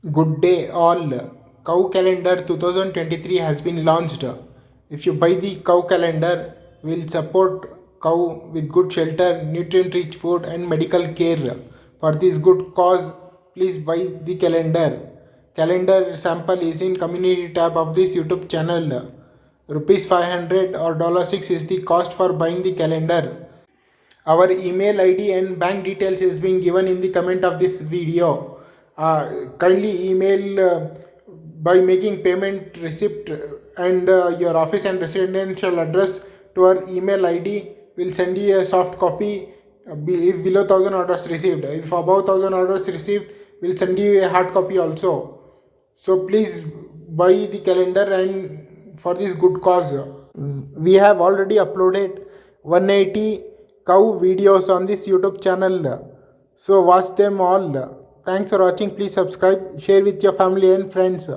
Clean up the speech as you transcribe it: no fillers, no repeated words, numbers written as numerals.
Good day, all. Cow Calendar 2023 has been launched. If you buy the cow calendar, we'll support cow with good shelter, nutrient rich food, and medical care. For this good cause, please buy the calendar. Calendar sample is in community tab of this YouTube channel. Rupees 500 or $6 is the cost for buying the calendar. Our email ID and bank details is being given in the comment of this video. Kindly email by making payment receipt and your office and residential address to our email ID. We'll send you a soft copy if below 1000 orders received. If above 1000 orders received, we'll send you a hard copy also. So please buy the calendar and for this good cause. We have already uploaded 180 cow videos on this YouTube channel. So watch them all. Thanks for watching. Please subscribe, share with your family and friends.